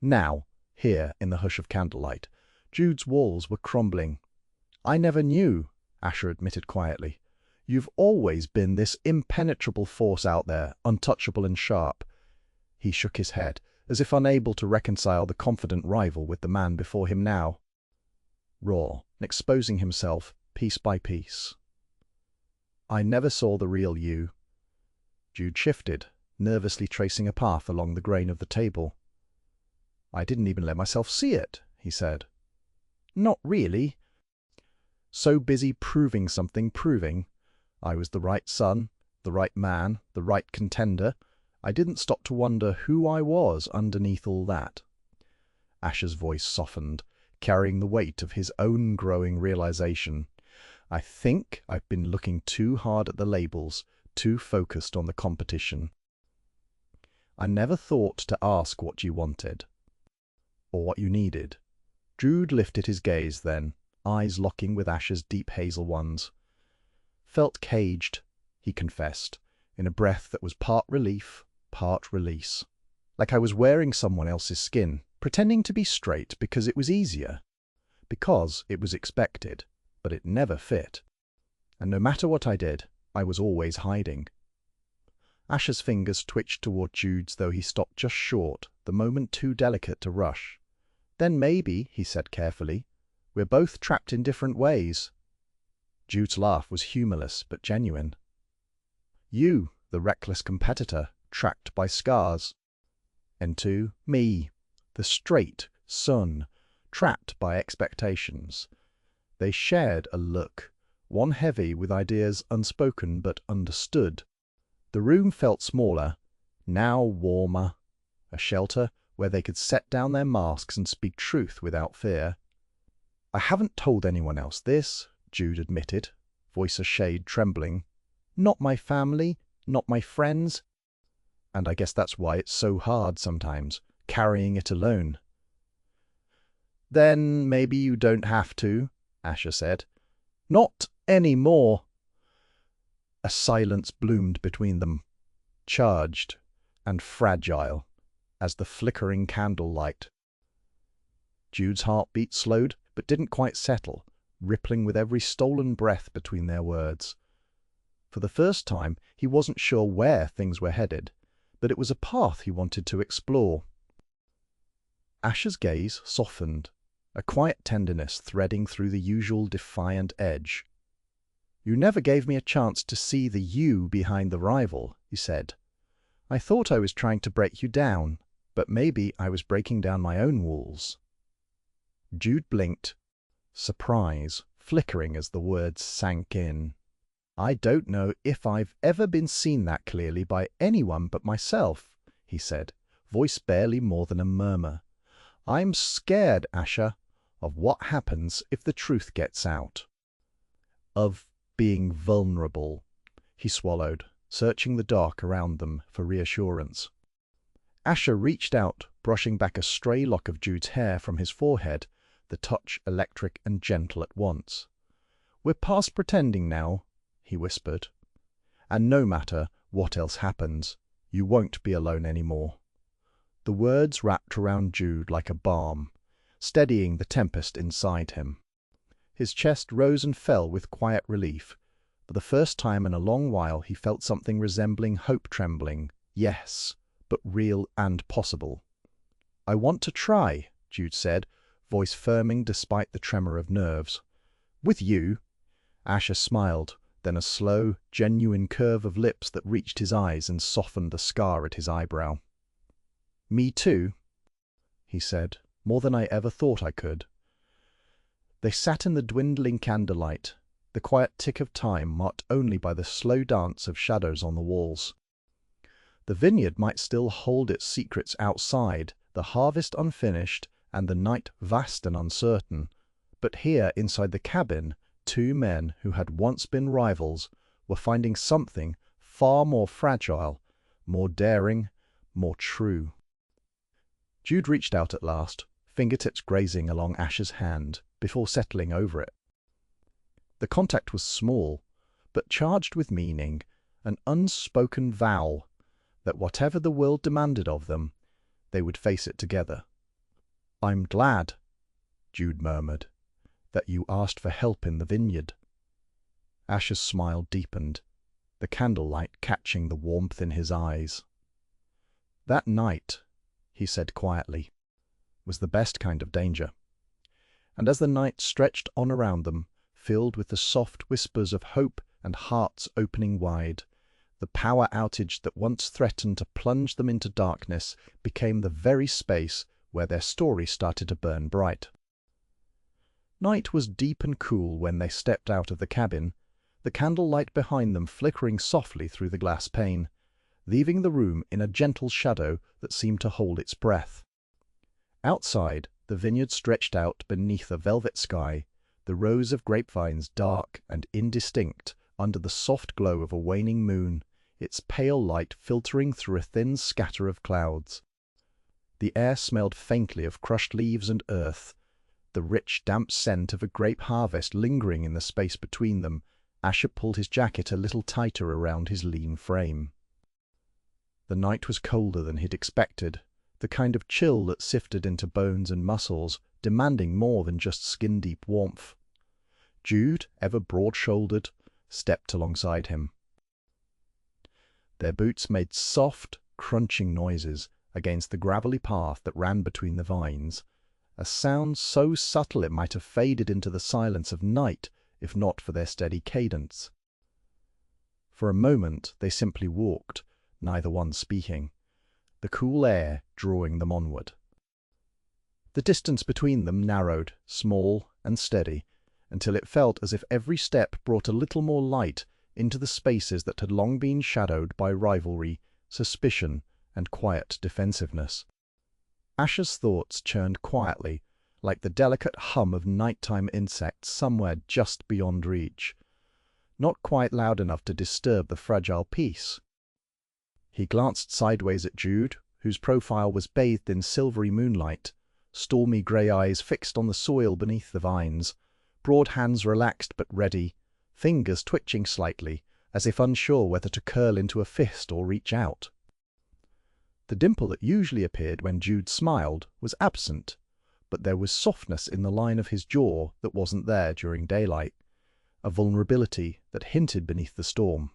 Now, here in the hush of candlelight, Jude's walls were crumbling. I never knew, Asher admitted quietly. You've always been this impenetrable force out there, untouchable and sharp. He shook his head, as if unable to reconcile the confident rival with the man before him now. Raw, exposing himself piece by piece. I never saw the real you. Jude shifted, nervously tracing a path along the grain of the table. I didn't even let myself see it, he said. Not really. So busy proving something, I was the right son, the right man, the right contender. I didn't stop to wonder who I was underneath all that. Asher's voice softened, carrying the weight of his own growing realization. I think I've been looking too hard at the labels, too focused on the competition. I never thought to ask what you wanted, or what you needed. Jude lifted his gaze then, eyes locking with Asher's deep hazel ones. Felt caged, he confessed, in a breath that was part relief, part release. Like I was wearing someone else's skin, pretending to be straight because it was easier, because it was expected, but it never fit. And no matter what I did, I was always hiding. Asher's fingers twitched toward Jude's, though he stopped just short, the moment too delicate to rush. Then maybe, he said carefully, we're both trapped in different ways. Jude's laugh was humorless but genuine. You, the reckless competitor, tracked by scars. And two, me, the straight son, trapped by expectations. They shared a look, one heavy with ideas unspoken but understood. The room felt smaller, now warmer, a shelter where they could set down their masks and speak truth without fear. I haven't told anyone else this, Jude admitted, voice a shade trembling. Not my family, not my friends. And I guess that's why it's so hard sometimes, carrying it alone. Then maybe you don't have to, Asher said. Not anymore. A silence bloomed between them, charged and fragile as the flickering candlelight. Jude's heartbeat slowed, but didn't quite settle, rippling with every stolen breath between their words. For the first time, he wasn't sure where things were headed, but it was a path he wanted to explore. Asher's gaze softened, a quiet tenderness threading through the usual defiant edge. You never gave me a chance to see the you behind the rival, he said. I thought I was trying to break you down, but maybe I was breaking down my own walls. Jude blinked, surprise flickering as the words sank in. I don't know if I've ever been seen that clearly by anyone but myself, he said, voice barely more than a murmur. I'm scared, Asher, of what happens if the truth gets out. Of being vulnerable, he swallowed, searching the dark around them for reassurance. Asher reached out, brushing back a stray lock of Jude's hair from his forehead, the touch electric and gentle at once. "We're past pretending now," he whispered. "And no matter what else happens, you won't be alone anymore." The words wrapped around Jude like a balm, steadying the tempest inside him. His chest rose and fell with quiet relief. For the first time in a long while he felt something resembling hope trembling. Yes, but real and possible. "I want to try," Jude said, voice firming despite the tremor of nerves. "With you?" Asher smiled, then a slow, genuine curve of lips that reached his eyes and softened the scar at his eyebrow. "Me too," he said, "more than I ever thought I could." They sat in the dwindling candlelight, the quiet tick of time marked only by the slow dance of shadows on the walls. The vineyard might still hold its secrets outside, the harvest unfinished and the night vast and uncertain, but here inside the cabin, two men who had once been rivals were finding something far more fragile, more daring, more true. Jude reached out at last, fingertips grazing along Asher's hand, before settling over it. The contact was small, but charged with meaning, an unspoken vow that whatever the world demanded of them, they would face it together. "I'm glad," Jude murmured, "that you asked for help in the vineyard." Asher's smile deepened, the candlelight catching the warmth in his eyes. "That night," he said quietly, "was the best kind of danger." And as the night stretched on around them, filled with the soft whispers of hope and hearts opening wide, the power outage that once threatened to plunge them into darkness became the very space where their story started to burn bright. Night was deep and cool when they stepped out of the cabin, the candlelight behind them flickering softly through the glass pane, leaving the room in a gentle shadow that seemed to hold its breath. Outside, the vineyard stretched out beneath a velvet sky, the rows of grapevines dark and indistinct under the soft glow of a waning moon, its pale light filtering through a thin scatter of clouds. The air smelled faintly of crushed leaves and earth, the rich, damp scent of a grape harvest lingering in the space between them. Asher pulled his jacket a little tighter around his lean frame. The night was colder than he'd expected, the kind of chill that sifted into bones and muscles, demanding more than just skin-deep warmth. Jude, ever broad-shouldered, stepped alongside him. Their boots made soft, crunching noises against the gravelly path that ran between the vines, a sound so subtle it might have faded into the silence of night if not for their steady cadence. For a moment they simply walked, neither one speaking, the cool air drawing them onward. The distance between them narrowed, small and steady, until it felt as if every step brought a little more light into the spaces that had long been shadowed by rivalry, suspicion, and quiet defensiveness. Asher's thoughts churned quietly, like the delicate hum of nighttime insects somewhere just beyond reach, not quite loud enough to disturb the fragile peace. He glanced sideways at Jude, whose profile was bathed in silvery moonlight, stormy grey eyes fixed on the soil beneath the vines, broad hands relaxed but ready, fingers twitching slightly, as if unsure whether to curl into a fist or reach out. The dimple that usually appeared when Jude smiled was absent, but there was softness in the line of his jaw that wasn't there during daylight, a vulnerability that hinted beneath the storm.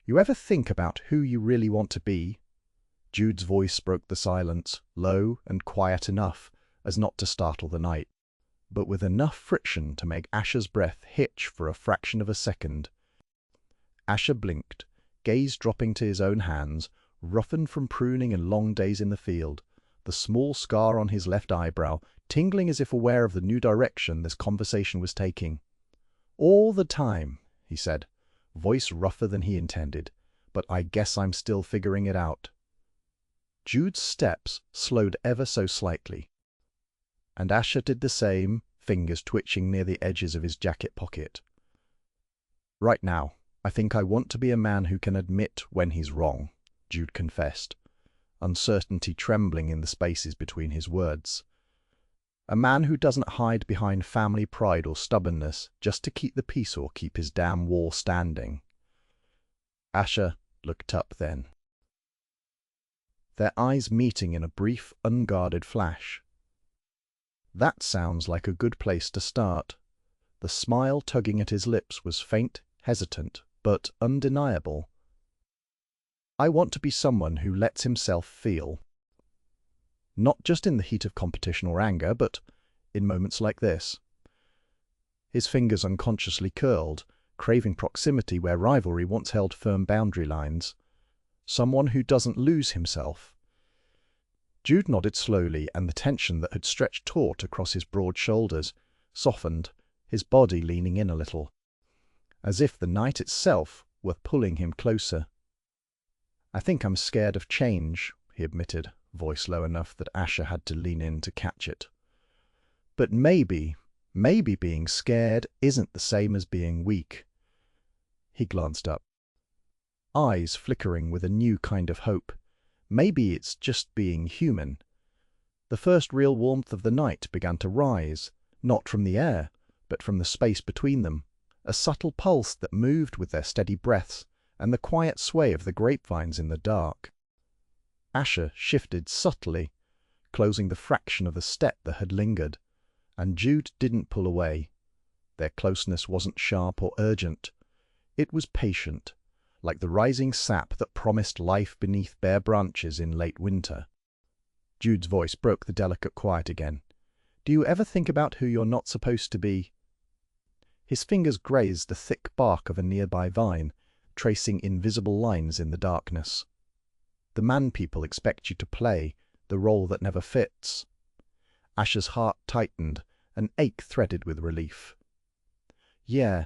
"You ever think about who you really want to be?" Jude's voice broke the silence, low and quiet enough as not to startle the night, but with enough friction to make Asher's breath hitch for a fraction of a second. Asher blinked, gaze dropping to his own hands, roughened from pruning and long days in the field, the small scar on his left eyebrow tingling as if aware of the new direction this conversation was taking. "All the time," he said, voice rougher than he intended, "but I guess I'm still figuring it out." Jude's steps slowed ever so slightly, and Asher did the same, fingers twitching near the edges of his jacket pocket. "Right now, I think I want to be a man who can admit when he's wrong," Jude confessed, uncertainty trembling in the spaces between his words. A man who doesn't hide behind family pride or stubbornness just to keep the peace or keep his damn wall standing. Asher looked up then, their eyes meeting in a brief, unguarded flash. That sounds like a good place to start. The smile tugging at his lips was faint, hesitant, but undeniable. I want to be someone who lets himself feel. Not just in the heat of competition or anger, but in moments like this. His fingers unconsciously curled, craving proximity where rivalry once held firm boundary lines. Someone who doesn't lose himself. Jude nodded slowly, and the tension that had stretched taut across his broad shoulders softened, his body leaning in a little, as if the night itself were pulling him closer. I think I'm scared of change, he admitted, voice low enough that Asher had to lean in to catch it. But maybe being scared isn't the same as being weak. He glanced up, eyes flickering with a new kind of hope. Maybe it's just being human. The first real warmth of the night began to rise, not from the air, but from the space between them, a subtle pulse that moved with their steady breaths and the quiet sway of the grapevines in the dark. Asher shifted subtly, closing the fraction of the step that had lingered, and Jude didn't pull away. Their closeness wasn't sharp or urgent. It was patient, like the rising sap that promised life beneath bare branches in late winter. Jude's voice broke the delicate quiet again. Do you ever think about who you're not supposed to be? His fingers grazed the thick bark of a nearby vine, tracing invisible lines in the darkness. The man people expect you to play, the role that never fits. Asher's heart tightened, an ache threaded with relief. Yeah,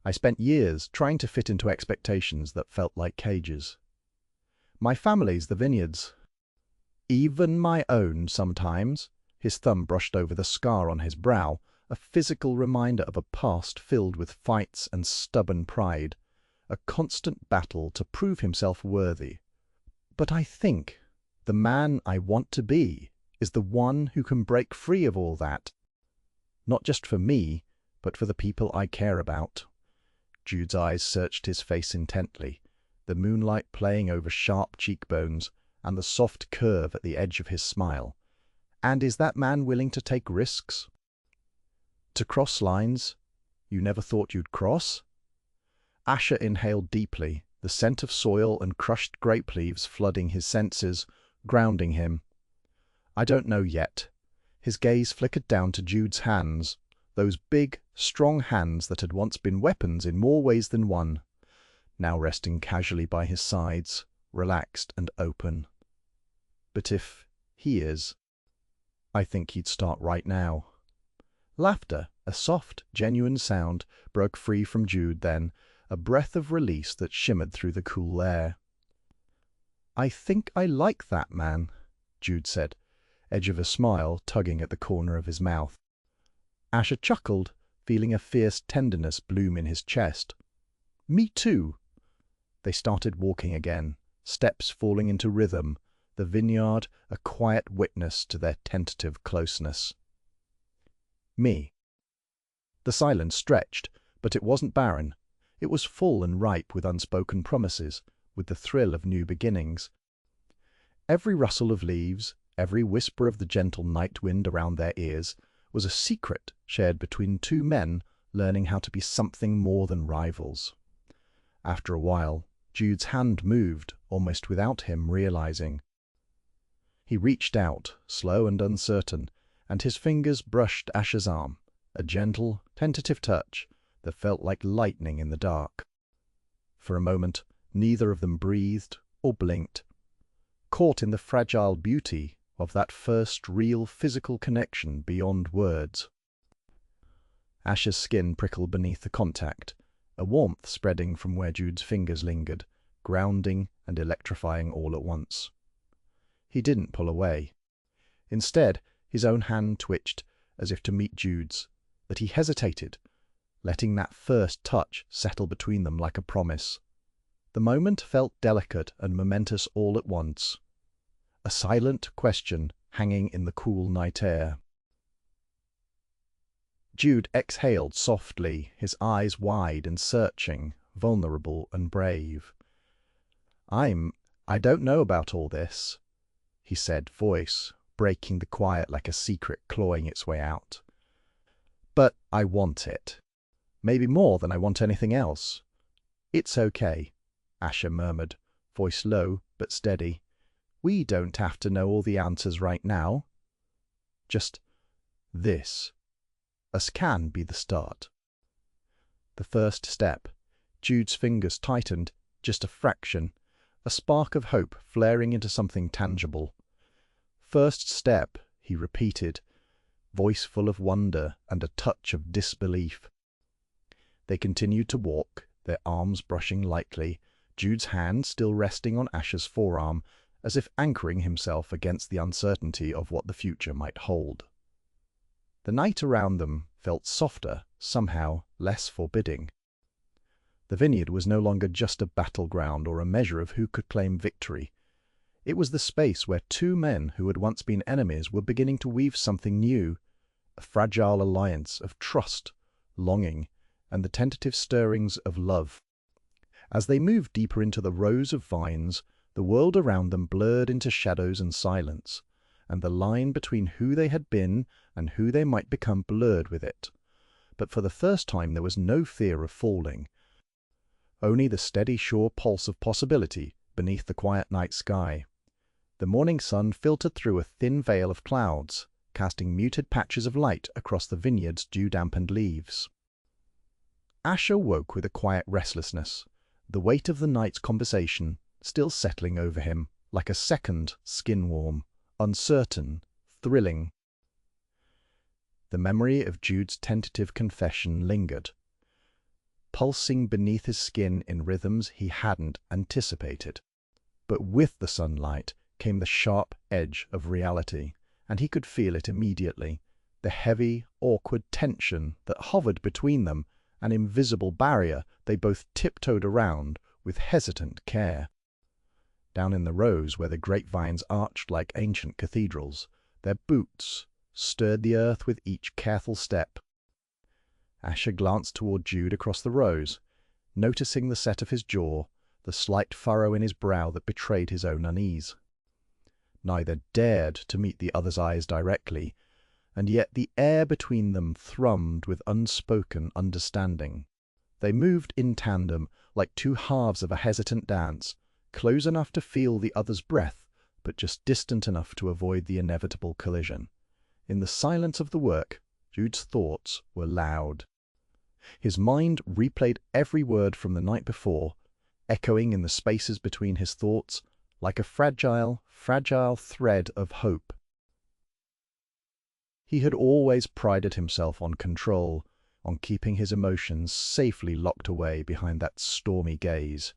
I spent years trying to fit into expectations that felt like cages. My family's the Vineyards. Even my own sometimes. His thumb brushed over the scar on his brow, a physical reminder of a past filled with fights and stubborn pride, a constant battle to prove himself worthy. But I think the man I want to be is the one who can break free of all that. Not just for me, but for the people I care about. Jude's eyes searched his face intently, the moonlight playing over sharp cheekbones and the soft curve at the edge of his smile. And is that man willing to take risks? To cross lines you never thought you'd cross? Asher inhaled deeply, the scent of soil and crushed grape leaves flooding his senses, grounding him. I don't know yet. His gaze flickered down to Jude's hands, those big, strong hands that had once been weapons in more ways than one, now resting casually by his sides, relaxed and open. But if he is, I think he'd start right now. Laughter, a soft, genuine sound, broke free from Jude then, a breath of release that shimmered through the cool air. I think I like that man, Jude said, edge of a smile tugging at the corner of his mouth. Asher chuckled, feeling a fierce tenderness bloom in his chest. Me too. They started walking again, steps falling into rhythm, the vineyard a quiet witness to their tentative closeness. Me. The silence stretched, but it wasn't barren. It was full and ripe with unspoken promises, with the thrill of new beginnings. Every rustle of leaves, every whisper of the gentle night wind around their ears, was a secret shared between two men learning how to be something more than rivals. After a while, Jude's hand moved, almost without him realizing. He reached out, slow and uncertain, and his fingers brushed Asher's arm, a gentle, tentative touch that felt like lightning in the dark. For a moment, neither of them breathed or blinked, caught in the fragile beauty of that first real physical connection beyond words. Asher's skin prickled beneath the contact, a warmth spreading from where Jude's fingers lingered, grounding and electrifying all at once. He didn't pull away. Instead, his own hand twitched, as if to meet Jude's, but he hesitated, letting that first touch settle between them like a promise. The moment felt delicate and momentous all at once. A silent question hanging in the cool night air. Jude exhaled softly, his eyes wide and searching, vulnerable and brave. I don't know about all this," he said, voice breaking the quiet like a secret clawing its way out. "But I want it. Maybe more than I want anything else." "It's okay," Asher murmured, voice low but steady. "We don't have to know all the answers right now. Just this. Us can be the start." The first step. Jude's fingers tightened, just a fraction, a spark of hope flaring into something tangible. "First step," he repeated, voice full of wonder and a touch of disbelief. They continued to walk, their arms brushing lightly, Jude's hand still resting on Asher's forearm, as if anchoring himself against the uncertainty of what the future might hold. The night around them felt softer, somehow less forbidding. The vineyard was no longer just a battleground or a measure of who could claim victory. It was the space where two men who had once been enemies were beginning to weave something new, a fragile alliance of trust, longing, and the tentative stirrings of love. As they moved deeper into the rows of vines, the world around them blurred into shadows and silence, and the line between who they had been and who they might become blurred with it. But for the first time there was no fear of falling, only the steady, sure pulse of possibility beneath the quiet night sky. The morning sun filtered through a thin veil of clouds, casting muted patches of light across the vineyard's dew-dampened leaves. Asher woke with a quiet restlessness, the weight of the night's conversation still settling over him like a second skin-warm, uncertain, thrilling. The memory of Jude's tentative confession lingered, pulsing beneath his skin in rhythms he hadn't anticipated. But with the sunlight came the sharp edge of reality, and he could feel it immediately, the heavy, awkward tension that hovered between them, an invisible barrier they both tiptoed around with hesitant care. Down in the rows where the grapevines arched like ancient cathedrals, their boots stirred the earth with each careful step. Asher glanced toward Jude across the rows, noticing the set of his jaw, the slight furrow in his brow that betrayed his own unease. Neither dared to meet the other's eyes directly, and yet the air between them thrummed with unspoken understanding. They moved in tandem, like two halves of a hesitant dance, close enough to feel the other's breath, but just distant enough to avoid the inevitable collision. In the silence of the work, Jude's thoughts were loud. His mind replayed every word from the night before, echoing in the spaces between his thoughts, like a fragile, fragile thread of hope. He had always prided himself on control, on keeping his emotions safely locked away behind that stormy gaze.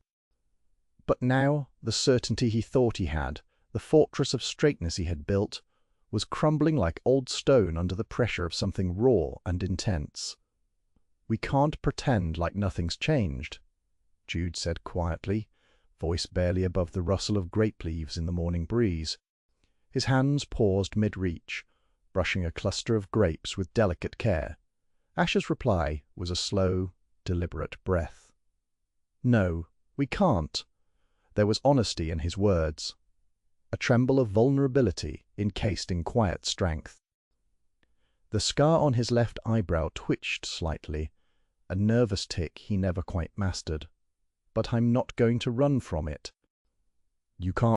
But now, the certainty he thought he had, the fortress of straightness he had built, was crumbling like old stone under the pressure of something raw and intense. "We can't pretend like nothing's changed," Jude said quietly, voice barely above the rustle of grape leaves in the morning breeze. His hands paused mid-reach, brushing a cluster of grapes with delicate care. Asher's reply was a slow, deliberate breath. "No, we can't." There was honesty in his words, a tremble of vulnerability encased in quiet strength. The scar on his left eyebrow twitched slightly, a nervous tic he never quite mastered. "But I'm not going to run from it." "You can't